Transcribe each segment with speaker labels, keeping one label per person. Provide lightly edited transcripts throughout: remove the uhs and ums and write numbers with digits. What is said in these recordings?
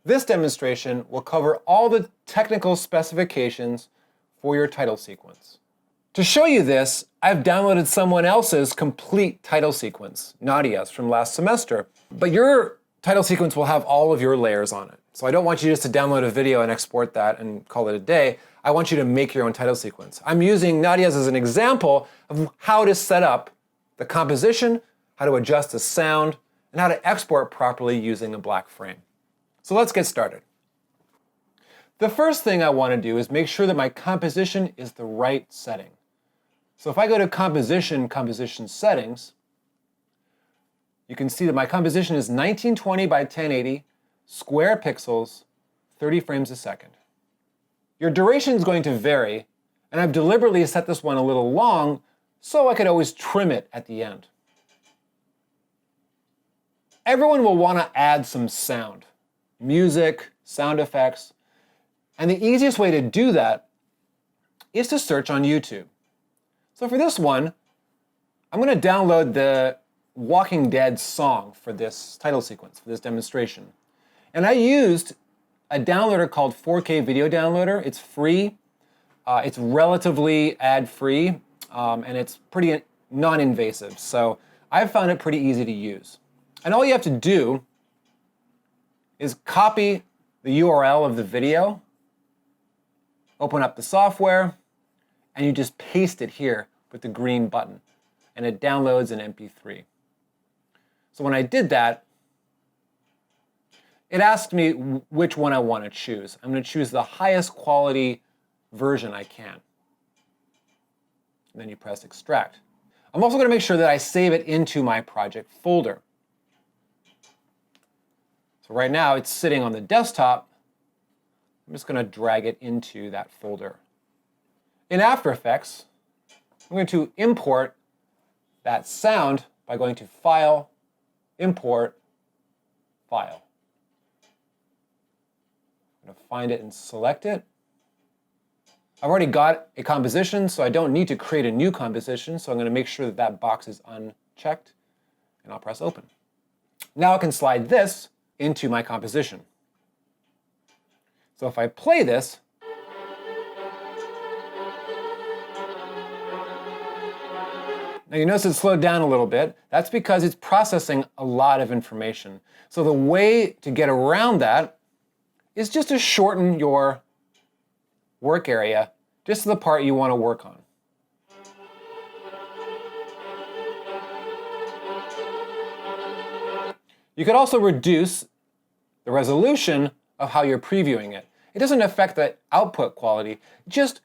Speaker 1: This demonstration will cover all the technical specifications for your title sequence. To show you this, I've downloaded someone else's complete title sequence, Nadia's from last semester. But your title sequence will have all of your layers on it. So I don't want you just to download a video and export that and call it a day. I want you to make your own title sequence. I'm using Nadia's as an example of how to set up the composition, how to adjust the sound, and how to export properly using a black frame. So let's get started. The first thing I want to do is make sure that my composition is the right setting. So if I go to composition settings, you can see that my composition is 1920 by 1080, square pixels, 30 frames a second. Your duration is going to vary, and I've deliberately set this one a little long so I could always trim it at the end. Everyone will want to add some sound, music, sound effects, and the easiest way to do that is to search on YouTube. So for this one, I'm going to download the Walking Dead song for this title sequence, for this demonstration. And I used a downloader called 4K Video Downloader. It's free, it's relatively ad-free, and it's pretty non-invasive. So I've found it pretty easy to use. And all you have to do is copy the URL of the video, open up the software, and you just paste it here with the green button, and it downloads an MP3. So when I did that, it asked me which one I want to choose. I'm going to choose the highest quality version I can. And then you press extract. I'm also going to make sure that I save it into my project folder. So right now it's sitting on the desktop. I'm just going to drag it into that folder. In After Effects, I'm going to import that sound by going to File, Import, File. I'm going to find it and select it. I've already got a composition, so I don't need to create a new composition, so I'm going to make sure that that box is unchecked, and I'll press Open. Now I can slide this into my composition. So if I play this, now you notice it slowed down a little bit. That's because it's processing a lot of information. So the way to get around that is just to shorten your work area just to the part you want to work on. You could also reduce the resolution of how you're previewing it. It doesn't affect the output quality, just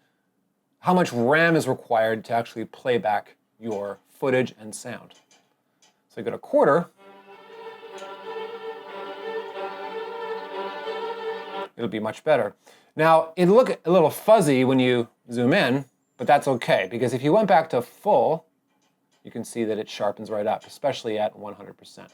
Speaker 1: how much RAM is required to actually play back your footage and sound. So you go to quarter. It'll be much better. Now, it'll look a little fuzzy when you zoom in, but that's okay, because if you went back to full, you can see that it sharpens right up, especially at 100%.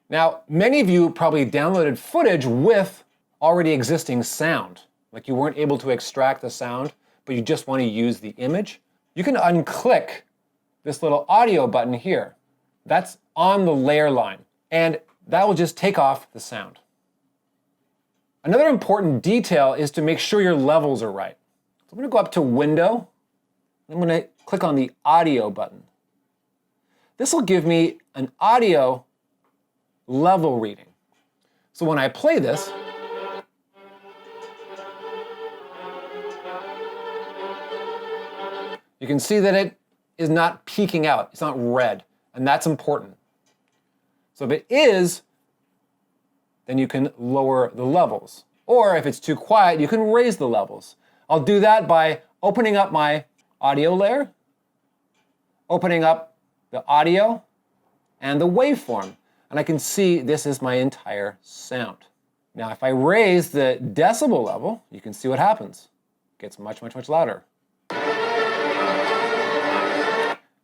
Speaker 1: Now, many of you probably downloaded footage with already existing sound, like you weren't able to extract the sound, but you just want to use the image. You can unclick this little audio button here. That's on the layer line, and that will just take off the sound. Another important detail is to make sure your levels are right. So I'm going to go up to Window, and I'm going to click on the Audio button. This will give me an audio level reading. So when I play this, you can see that it is not peaking out. It's not red, and that's important. So if it is, then you can lower the levels. Or if it's too quiet, you can raise the levels. I'll do that by opening up my audio layer, opening up the audio and the waveform, and I can see this is my entire sound. Now if I raise the decibel level, you can see what happens. It gets much, much, much louder.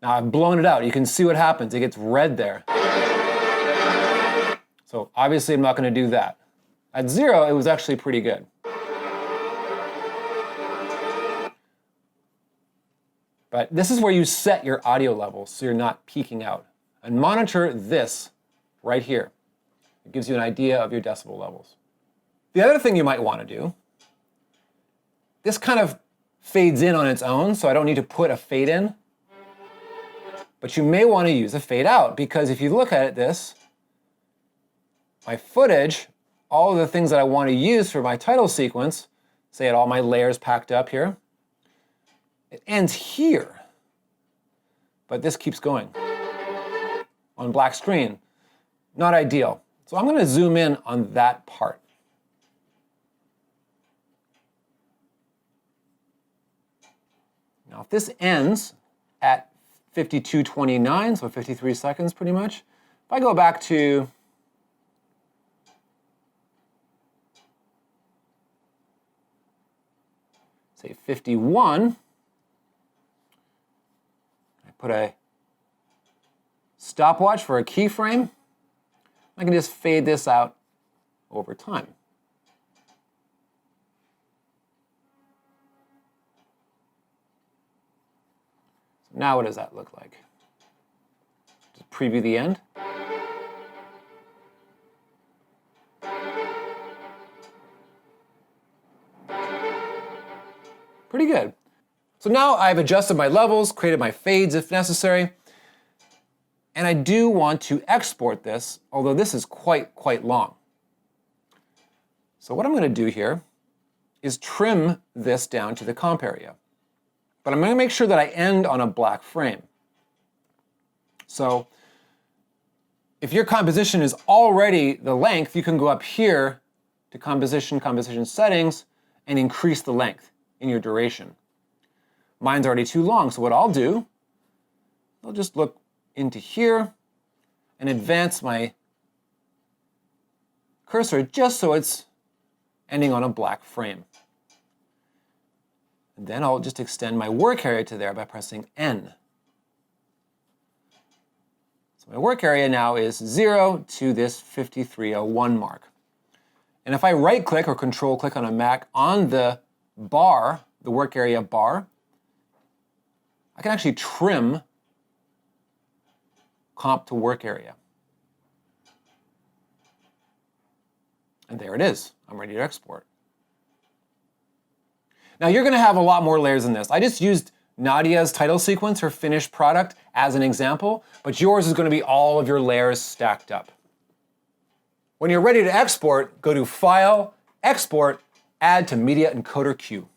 Speaker 1: Now I've blown it out. You can see what happens. It gets red there. So obviously I'm not going to do that. At 0, it was actually pretty good. But this is where you set your audio levels so you're not peaking out. And monitor this right here. It gives you an idea of your decibel levels. The other thing you might want to do, this kind of fades in on its own, so I don't need to put a fade in. But you may want to use a fade out, because if you look at this, my footage, all of the things that I want to use for my title sequence, say I had all my layers packed up here, it ends here. But this keeps going on black screen. Not ideal. So I'm going to zoom in on that part. Now if this ends at 52:29, so 53 seconds pretty much, if I go back to say 51, I put a stopwatch for a keyframe, I can just fade this out over time. So now what does that look like? Just preview the end. Pretty good. So now I've adjusted my levels, created my fades if necessary, and I do want to export this, although this is quite long. So what I'm going to do here is trim this down to the comp area. But I'm going to make sure that I end on a black frame. So if your composition is already the length, you can go up here to composition settings, and increase the length in your duration. Mine's already too long, so what I'll do, I'll just look into here and advance my cursor just so it's ending on a black frame. And then I'll just extend my work area to there by pressing N. So my work area now is 0 to this 5301 mark. And if I right click or control click on a Mac on the bar, the work area bar, I can actually trim comp to work area. And there it is. I'm ready to export. Now you're going to have a lot more layers than this. I just used Nadia's title sequence, her finished product, as an example, but yours is going to be all of your layers stacked up. When you're ready to export, go to File, Export, Add to Media Encoder Queue.